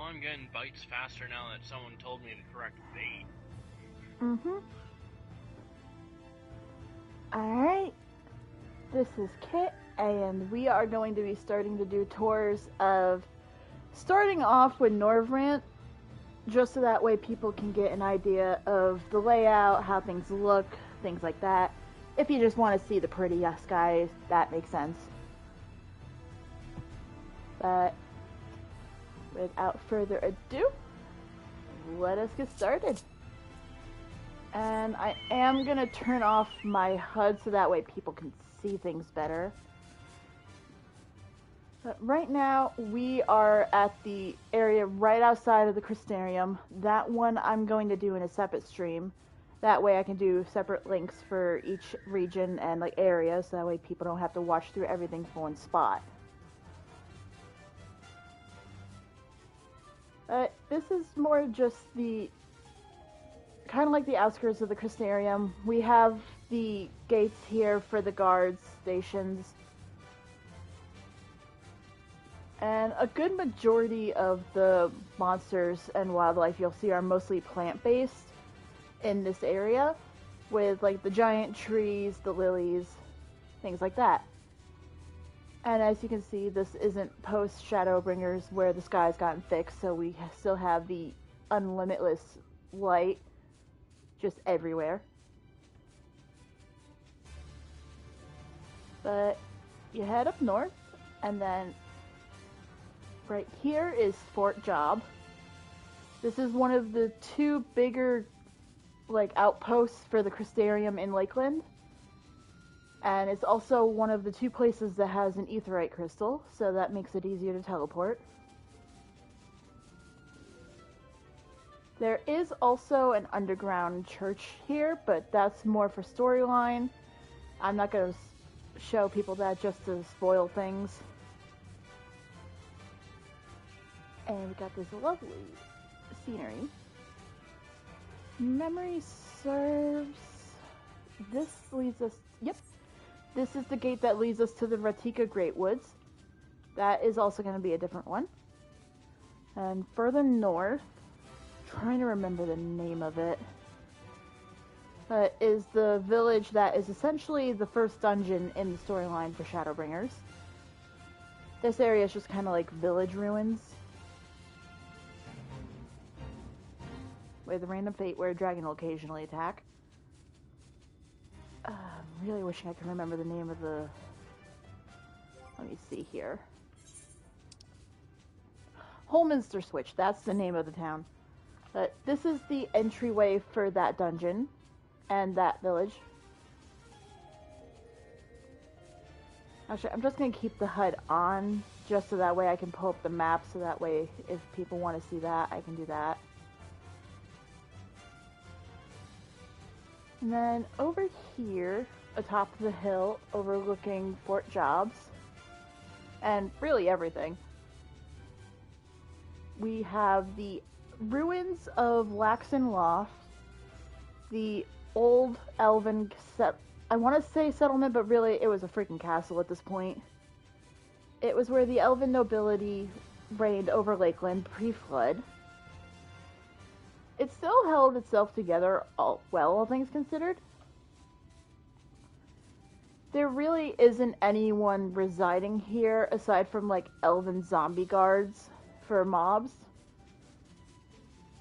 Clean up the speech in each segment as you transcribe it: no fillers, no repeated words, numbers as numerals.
Oh, I'm getting bites faster now that someone told me the correct bait. Alright. This is Kit, and we are going to be starting to do tours of starting off with Norvrant, just so that way people can get an idea of the layout, how things look, things like that. If you just want to see the pretty skies, that makes sense. But without further ado, let us get started. And I am going to turn off my HUD so that way people can see things better. But right now, we are at the area right outside of the Crystarium. That one I'm going to do in a separate stream. That way I can do separate links for each region and like area, so that way people don't have to watch through everything for one spot. But this is more just the kind of like the outskirts of the Crystarium. We have the gates here for the guards stations. And a good majority of the monsters and wildlife you'll see are mostly plant-based in this area, with like the giant trees, the lilies, things like that. And as you can see, this isn't post Shadowbringers where the sky's gotten thick, so we still have the unlimitless light just everywhere. But you head up north, and then right here is Fort Job. This is one of the two bigger like outposts for the Crystarium in Lakeland. And it's also one of the two places that has an aetheryte crystal, so that makes it easier to teleport. There is also an underground church here, but that's more for storyline. I'm not going to show people that just to spoil things. And we got this lovely scenery. Memory serves. This leads us. Yep. This is the gate that leads us to the Ratika Great Woods. That is also going to be a different one. And further north, trying to remember the name of it, is the village that is essentially the first dungeon in the storyline for Shadowbringers. This area is just kind of like village ruins, with random fate where a dragon will occasionally attack. I'm really wishing I could remember the name of the... Let me see here. Holminster Switch, that's the name of the town. But this is the entryway for that dungeon and that village. Actually, I'm just going to keep the HUD on, just so that way I can pull up the map, so that way if people want to see that, I can do that. And then over here, atop the hill, overlooking Fort Jobs, and really everything, we have the ruins of Laxon Loft, the old elven I want to say settlement, but really it was a freaking castle at this point. It was where the elven nobility reigned over Lakeland pre-flood. It still held itself together all things considered. There really isn't anyone residing here aside from like elven zombie guards for mobs.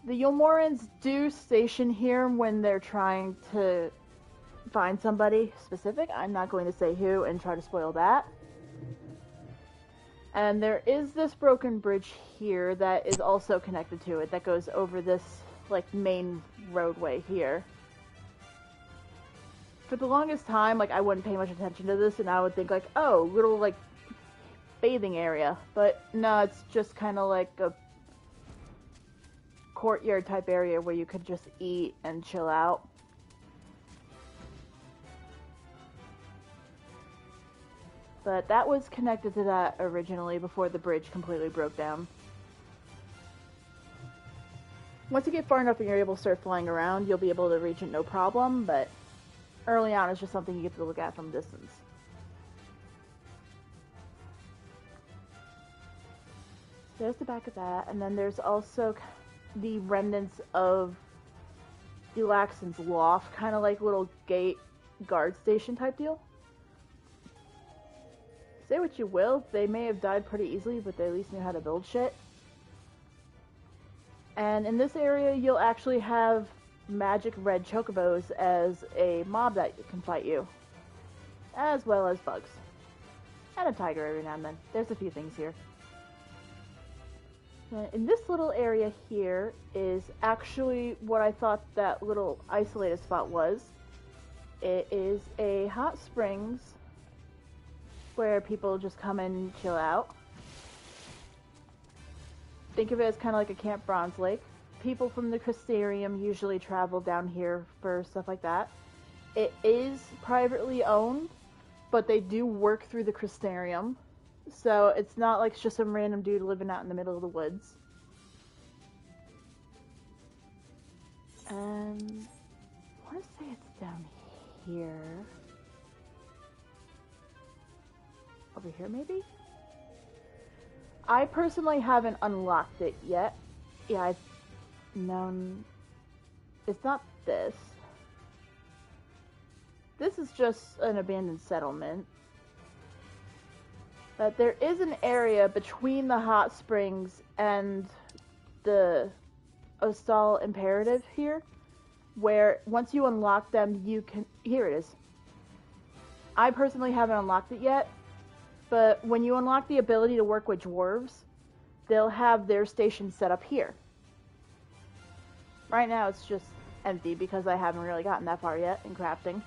The Yulmorans do station here when they're trying to find somebody specific. I'm not going to say who and try to spoil that. And there is this broken bridge here that is also connected to it, that goes over this like main roadway here. For the longest time, like, I wouldn't pay much attention to this, and I would think like, oh, little like bathing area, but no, it's just kind of like a courtyard type area where you could just eat and chill out. But that was connected to that originally before the bridge completely broke down. Once you get far enough and you're able to start flying around, you'll be able to reach it no problem, but early on it's just something you get to look at from a distance. There's the back of that, and then there's also the remnants of Delaxon's loft, kind of like little gate guard station type deal. Say what you will, they may have died pretty easily, but they at least knew how to build shit. And in this area, you'll actually have magic red chocobos as a mob that can fight you, as well as bugs. And a tiger every now and then. There's a few things here. In this little area here is actually what I thought that little isolated spot was. It is a hot springs where people just come and chill out. Think of it as kind of like a Camp Bronze Lake. People from the Crystarium usually travel down here for stuff like that. It is privately owned, but they do work through the Crystarium. So it's not like it's just some random dude living out in the middle of the woods. And I want to say it's down here. Over here, maybe? I personally haven't unlocked it yet. Yeah, I've known... It's not this. This is just an abandoned settlement. But there is an area between the hot springs and the Ostal Imperative here, where once you unlock them, you can... Here it is. I personally haven't unlocked it yet, but when you unlock the ability to work with dwarves, they'll have their station set up here. Right now it's just empty because I haven't really gotten that far yet in crafting.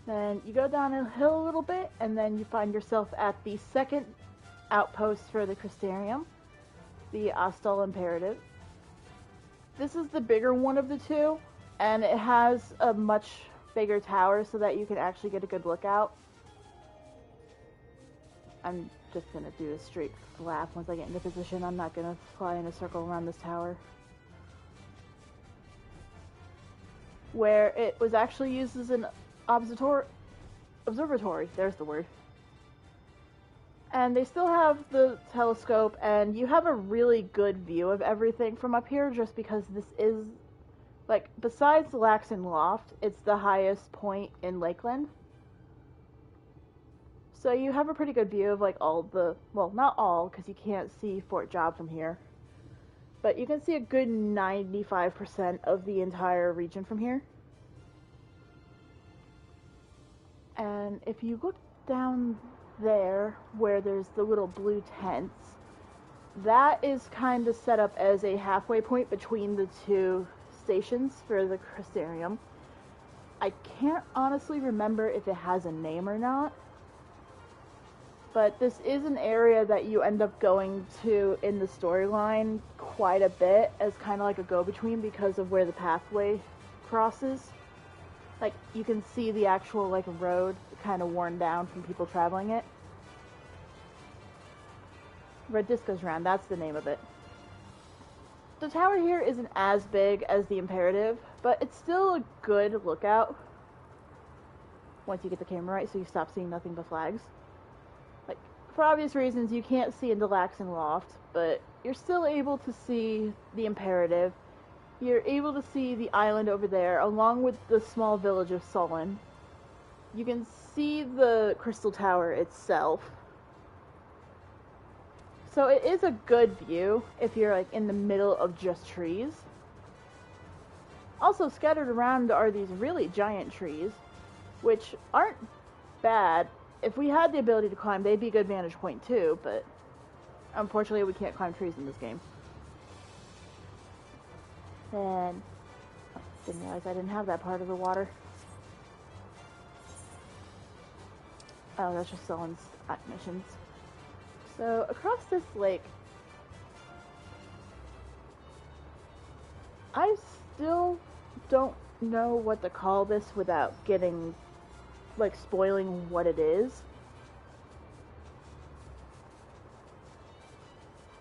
Then you go down a hill a little bit, and then you find yourself at the second outpost for the Crystarium, the Ostal Imperative. This is the bigger one of the two, and it has a much bigger tower so that you can actually get a good lookout. I'm just going to do a straight flap once I get into position. I'm not going to fly in a circle around this tower. Where it was actually used as an observatory, there's the word. And they still have the telescope, and you have a really good view of everything from up here, just because this is, like, besides the Laxon Loft, it's the highest point in Lakeland. So you have a pretty good view of, like, all the, well, not all, because you can't see Fort Job from here. But you can see a good 95% of the entire region from here. And if you look down there, where there's the little blue tents, that is kind of set up as a halfway point between the two stations for the Crystarium. I can't honestly remember if it has a name or not, but this is an area that you end up going to in the storyline quite a bit as kind of like a go-between because of where the pathway crosses. Like, you can see the actual, like, road kind of worn down from people traveling it. Red Disc goes round, that's the name of it. The tower here isn't as big as the Imperative, but it's still a good lookout. Once you get the camera right, so you stop seeing nothing but flags. Like, for obvious reasons, you can't see into Laxon Loft, but you're still able to see the Imperative. You're able to see the island over there, along with the small village of Sullen. You can see the Crystal Tower itself. So it is a good view if you're, like, in the middle of just trees. Also scattered around are these really giant trees, which aren't bad. If we had the ability to climb, they'd be a good vantage point too, but unfortunately we can't climb trees in this game. Then, oh, didn't realize I didn't have that part of the water. Oh, that's just Sullen's missions. So, across this lake, I still don't know what to call this without getting, like, spoiling what it is.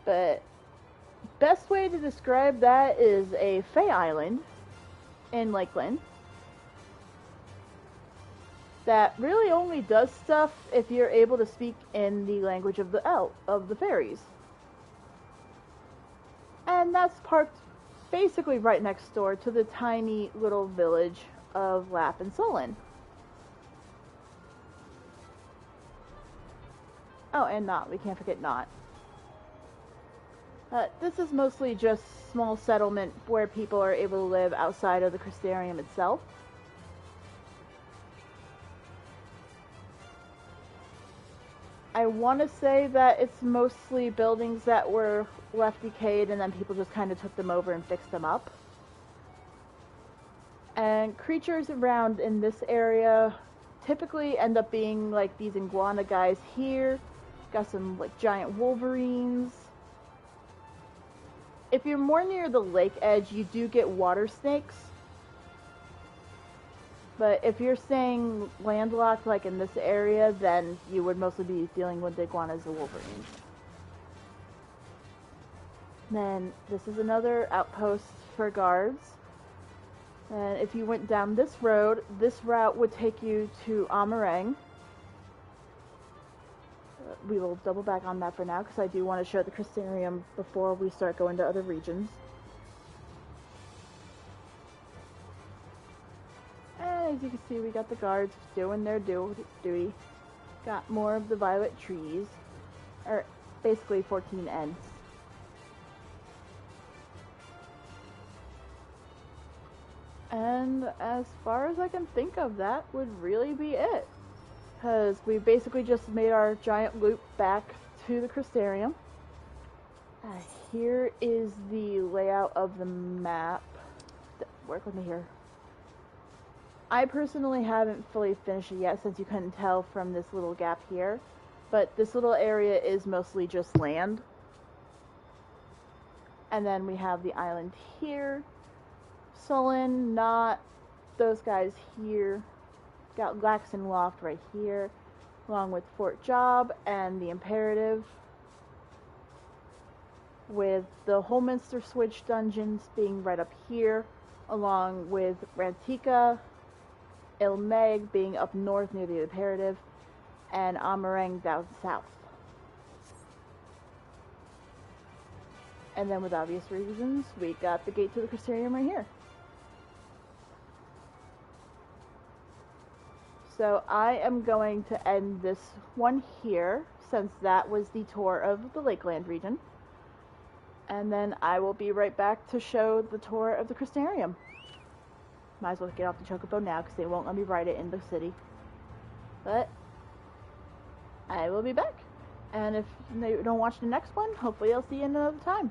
But best way to describe that is a Fey Island in Lakeland. that really only does stuff if you're able to speak in the language of the fairies. And that's parked basically right next door to the tiny little village of Lap and Sullen. Oh, and Knot. We can't forget Knot. This is mostly just small settlement where people are able to live outside of the Crystarium itself. I want to say that it's mostly buildings that were left decayed and then people just kind of took them over and fixed them up. And creatures around in this area typically end up being like these iguana guys here. Got some like giant wolverines. If you're more near the lake edge, you do get water snakes. But if you're staying landlocked like in this area, then you would mostly be dealing with the iguanas and wolverines. Then this is another outpost for guards. And if you went down this road, this route would take you to Amarang. We will double back on that for now because I do want to show the Crystarium before we start going to other regions. And as you can see, we got the guards doing their duty. Got more of the violet trees, or basically 14 ends. And as far as I can think of, that would really be it. Because we basically just made our giant loop back to the Crystarium. Here is the layout of the map. Work with me here. I personally haven't fully finished it yet since you couldn't tell from this little gap here. But this little area is mostly just land. And then we have the island here. Sullen, Knot, those guys here. Got Laxon Loft right here, along with Fort Job and the Imperative, with the Holminster Switch dungeons being right up here, along with Rantika, Ilmeg being up north near the Imperative, and Amarang down south. And then with obvious reasons, we got the gate to the Crystarium right here. So I am going to end this one here, since that was the tour of the Lakeland region. And then I will be right back to show the tour of the Crystarium. Might as well get off the Chocobo now, because they won't let me ride it in the city. But I will be back. And if you don't watch the next one, hopefully I'll see you another time.